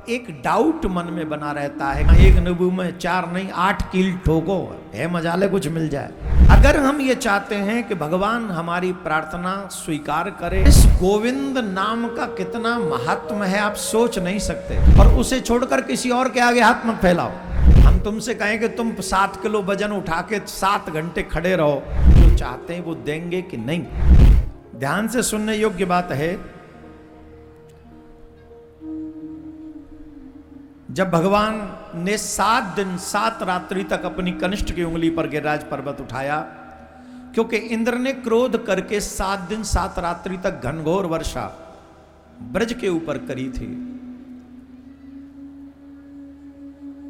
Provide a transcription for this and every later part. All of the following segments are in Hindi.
एक डाउट मन में बना रहता है, एक नींबू में 4 नहीं 8 कील ठोको, है मजाले कुछ मिल जाए। अगर हम ये चाहते हैं कि भगवान हमारी प्रार्थना स्वीकार करे, इस गोविंद नाम का कितना महात्म है आप सोच नहीं सकते। और उसे छोड़कर किसी और के आगे हाथ मत फैलाओ। हम तुमसे कहें कि तुम 7 किलो वजन उठा के 7 घंटे खड़े रहो, जो चाहते हैं वो देंगे कि नहीं? ध्यान से सुनने योग्य बात है। जब भगवान ने 7 दिन 7 रात्रि तक अपनी कनिष्ठ की उंगली पर गिरिराज पर्वत उठाया, क्योंकि इंद्र ने क्रोध करके 7 दिन 7 रात्रि तक घनघोर वर्षा ब्रज के ऊपर करी थी।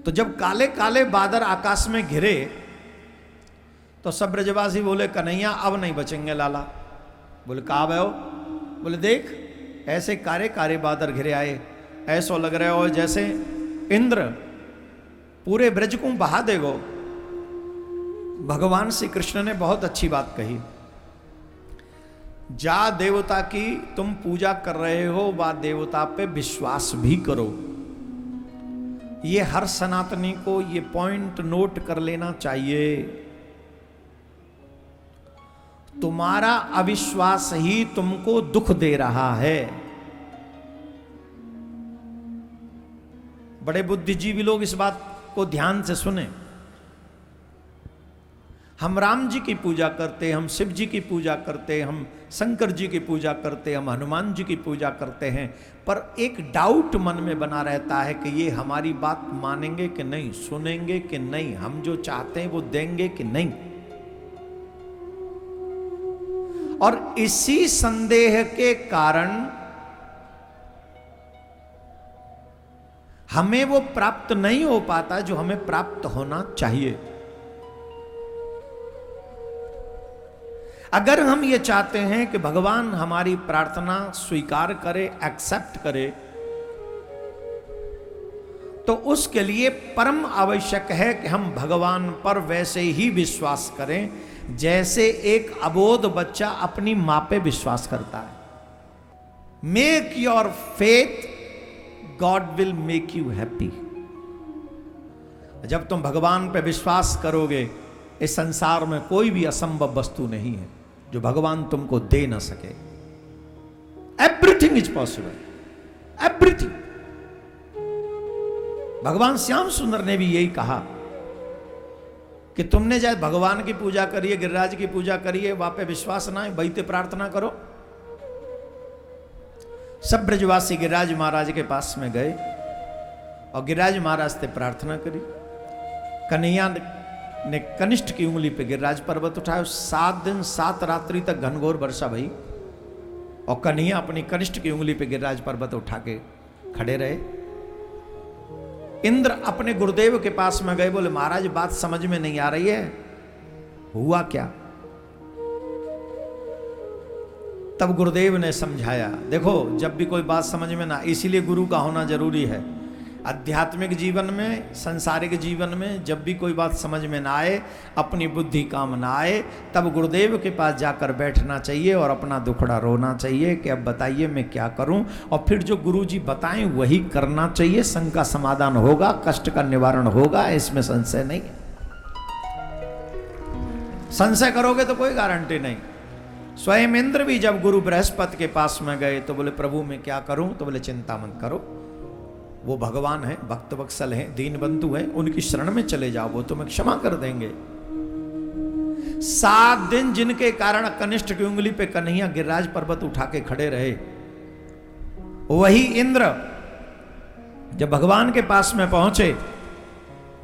तो जब काले काले बादल आकाश में घिरे तो सब ब्रजवासी बोले, कन्हैया अब नहीं बचेंगे लाला। बोले कहाँ आए हो? बोले देख ऐसे कारे कारे बादल घिरे आए, ऐसा लग रहा हो जैसे इंद्र पूरे ब्रज को बहा देगो। भगवान श्री कृष्ण ने बहुत अच्छी बात कही, जा देवता की तुम पूजा कर रहे हो वा देवता पे विश्वास भी करो। ये हर सनातनी को ये पॉइंट नोट कर लेना चाहिए। तुम्हारा अविश्वास ही तुमको दुख दे रहा है। बड़े बुद्धिजीवी लोग इस बात को ध्यान से सुने। हम राम जी की पूजा करते, हम शिव जी की पूजा करते, हम शंकर जी की पूजा करते, हम हनुमान जी की पूजा करते हैं, पर एक डाउट मन में बना रहता है कि ये हमारी बात मानेंगे कि नहीं, सुनेंगे कि नहीं, हम जो चाहते हैं वो देंगे कि नहीं। और इसी संदेह के कारण हमें वो प्राप्त नहीं हो पाता जो हमें प्राप्त होना चाहिए। अगर हम ये चाहते हैं कि भगवान हमारी प्रार्थना स्वीकार करे, एक्सेप्ट करे, तो उसके लिए परम आवश्यक है कि हम भगवान पर वैसे ही विश्वास करें जैसे एक अबोध बच्चा अपनी मां पे विश्वास करता है। Make your faith, God will make you happy. जब तुम भगवान पे विश्वास करोगे, इस संसार में कोई भी असंभव वस्तु नहीं है जो भगवान तुमको दे ना सके। Everything is possible, everything. भगवान श्याम सुंदर ने भी यही कहा कि तुमने चाहे भगवान की पूजा करिए, गिरिराज की पूजा करिए, वहां पे विश्वास ना है, वही प्रार्थना करो। सब ब्रजवासी गिरिराज महाराज के पास में गए और गिरिराज महाराज से प्रार्थना करी। कन्हैया ने कनिष्ठ की उंगली पे गिरिराज पर्वत उठाया। 7 दिन 7 रात्रि तक घनघोर वर्षा भई और कन्हैया अपनी कनिष्ठ की उंगली पे गिरिराज पर्वत उठा के खड़े रहे। इंद्र अपने गुरुदेव के पास में गए, बोले महाराज बात समझ में नहीं आ रही है, हुआ क्या? तब गुरुदेव ने समझाया, देखो जब भी कोई बात समझ में ना, इसीलिए गुरु का होना जरूरी है। आध्यात्मिक जीवन में, संसारिक जीवन में जब भी कोई बात समझ में ना आए, अपनी बुद्धि काम ना आए, तब गुरुदेव के पास जाकर बैठना चाहिए और अपना दुखड़ा रोना चाहिए कि अब बताइए मैं क्या करूं, और फिर जो गुरु जी बताएं वही करना चाहिए। संग का समाधान होगा, कष्ट का निवारण होगा, इसमें संशय नहीं। संशय करोगे तो कोई गारंटी नहीं। स्वयं इंद्र भी जब गुरु बृहस्पति के पास में गए तो बोले प्रभु मैं क्या करूं? तो बोले चिंता मत करो, वो भगवान है, भक्त वत्सल हैं, दीन बंधु हैं, उनकी शरण में चले जाओ, वो तुम्हें क्षमा कर देंगे। 7 दिन जिनके कारण कनिष्ठ की उंगली पे कन्हैया गिरिराज पर्वत उठा के खड़े रहे, वही इंद्र जब भगवान के पास में पहुंचे,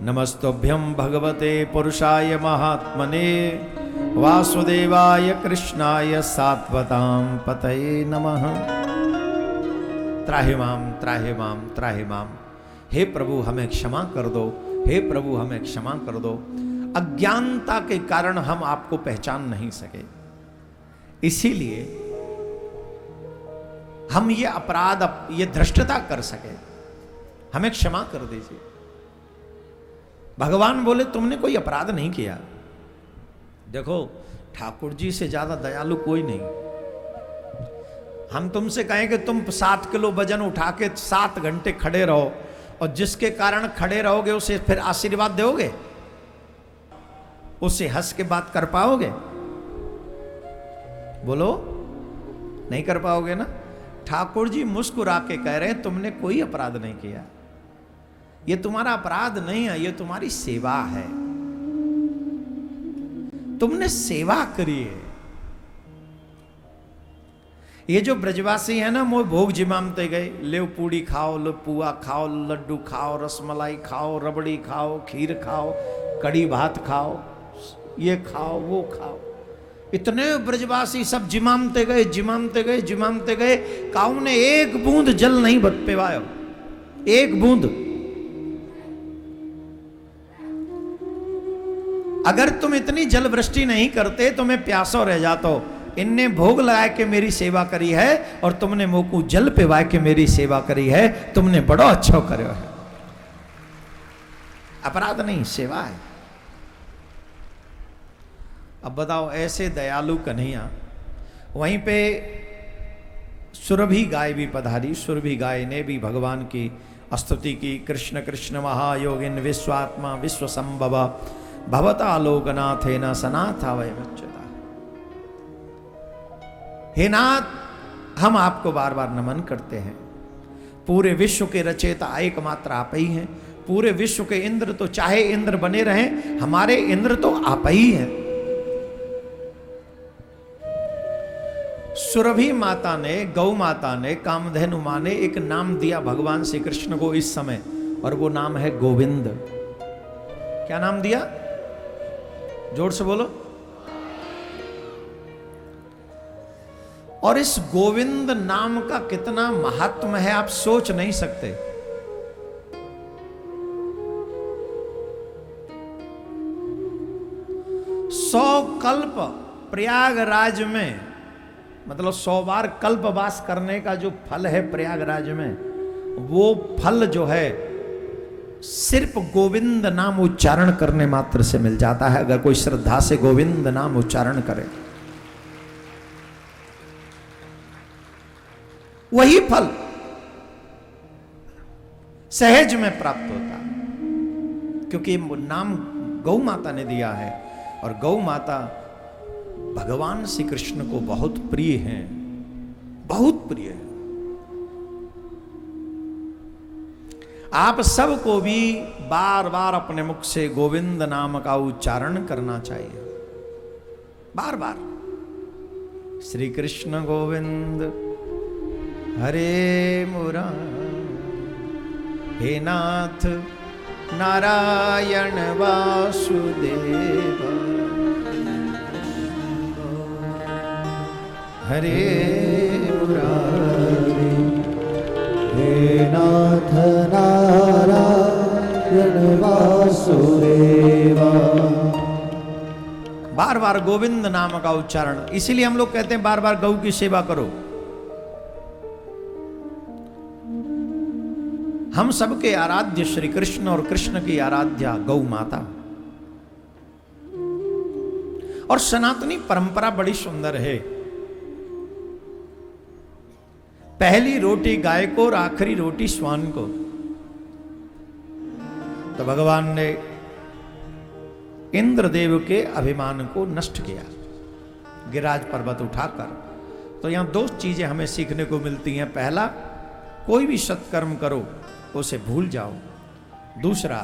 नमस्तुभ्यं भगवते पुरुषाय महात्मने वासुदेवाय कृष्णाय सात्वतां पतये नमः। त्राहि माम त्राहि माम त्राहि माम। हे प्रभु हमें क्षमा कर दो, हे प्रभु हमें क्षमा कर दो। अज्ञानता के कारण हम आपको पहचान नहीं सके, इसीलिए हम ये अपराध, ये धृष्टता कर सके, हमें क्षमा कर दीजिए। भगवान बोले तुमने कोई अपराध नहीं किया। देखो ठाकुर जी से ज्यादा दयालु कोई नहीं। हम तुमसे कहें कि तुम 7 किलो वजन उठा के 7 घंटे खड़े रहो, और जिसके कारण खड़े रहोगे उसे फिर आशीर्वाद दोगे? उससे हंस के बात कर पाओगे? बोलो, नहीं कर पाओगे ना। ठाकुर जी मुस्कुरा के कह रहे हैं तुमने कोई अपराध नहीं किया, ये तुम्हारा अपराध नहीं है, ये तुम्हारी सेवा है, तुमने सेवा करी है। ये जो ब्रजवासी है ना, वो भोग जिमामते गए, लेव पूड़ी खाओ, लो पुआ खाओ, लड्डू खाओ, रसमलाई खाओ, रबड़ी खाओ, खीर खाओ, कड़ी भात खाओ, ये खाओ वो खाओ। इतने ब्रजवासी सब जिमामते गए, जिमामते गए, जिमामते गए, काऊ ने एक बूंद जल नहीं पिवायो, एक बूंद। अगर तुम इतनी जल वृष्टि नहीं करते तो मैं प्यासो रह जाता। इनने भोग लगा के मेरी सेवा करी है और तुमने मोकू जल पिवा के मेरी सेवा करी है, तुमने बड़ो अच्छा करो है। अपराध नहीं, सेवा है। अब बताओ, ऐसे दयालु कन्हैया, वहीं पे सुरभि गाय भी पधारी। सुरभि गाय ने भी भगवान की स्तुति की। कृष्ण कृष्ण महायोगिन विश्वात्मा विश्व संभव भवता लोकनाथेन सनाथा वयमुच्यता। हे नाथ, हम आपको बार बार नमन करते हैं। पूरे विश्व के रचयिता एकमात्र आप ही हैं। पूरे विश्व के इंद्र तो चाहे इंद्र बने रहें, हमारे इंद्र तो आप ही हैं। सुरभि माता ने, गौ माता ने, कामधेनु मां ने एक नाम दिया भगवान श्री कृष्ण को इस समय, और वो नाम है गोविंद। क्या नाम दिया? जोर से बोलो। और इस गोविंद नाम का कितना महात्म है आप सोच नहीं सकते। सौ कल्प प्रयागराज में, मतलब 100 बार कल्पवास करने का जो फल है प्रयागराज में, वो फल जो है सिर्फ गोविंद नाम उच्चारण करने मात्र से मिल जाता है। अगर कोई श्रद्धा से गोविंद नाम उच्चारण करे, वही फल सहज में प्राप्त होता, क्योंकि नाम गौ माता ने दिया है, और गौ माता भगवान श्री कृष्ण को बहुत प्रिय हैं, बहुत प्रिय है। आप सबको भी बार बार अपने मुख से गोविंद नाम का उच्चारण करना चाहिए, बार बार। श्री कृष्ण गोविंद हरे मुरारी, हे नाथ नारायण वासुदेव, हरे मुरारी, हे नाथ नारायण वासुदेवा। बार बार गोविंद नाम का उच्चारण। इसीलिए हम लोग कहते हैं बार बार गौ की सेवा करो। हम सबके आराध्य श्री कृष्ण और कृष्ण की आराध्या गौ माता। और सनातनी परंपरा बड़ी सुंदर है। पहली रोटी गाय को और आखिरी रोटी श्वान को। तो भगवान ने इंद्रदेव के अभिमान को नष्ट किया गिरिराज पर्वत उठाकर। तो यहां 2 चीजें हमें सीखने को मिलती हैं। पहला, कोई भी सत्कर्म करो उसे भूल जाओ। दूसरा,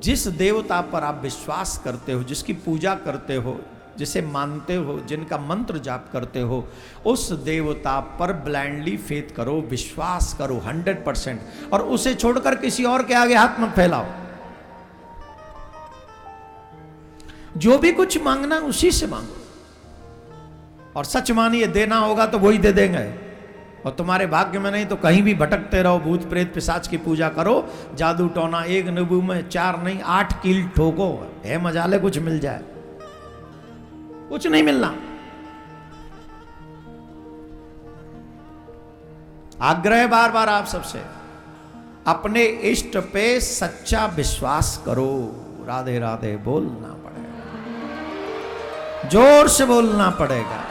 जिस देवता पर आप विश्वास करते हो, जिसकी पूजा करते हो, जिसे मानते हो, जिनका मंत्र जाप करते हो, उस देवता पर ब्लाइंडली फेथ करो, विश्वास करो 100%, और उसे छोड़कर किसी और के आगे हाथ मत फैलाओ। जो भी कुछ मांगना उसी से मांगो, और सच मानिए देना होगा तो वही दे देंगे। और तुम्हारे भाग्य में नहीं तो कहीं भी भटकते रहो, भूत प्रेत पिशाच की पूजा करो, जादू टोना, एक नींबू में 4 नहीं 8 कील ठोको, है मजाले कुछ मिल जाए। कुछ नहीं मिलना। आग्रह बार बार आप सबसे, अपने इष्ट पे सच्चा विश्वास करो। राधे राधे बोलना पड़ेगा, जोर से बोलना पड़ेगा।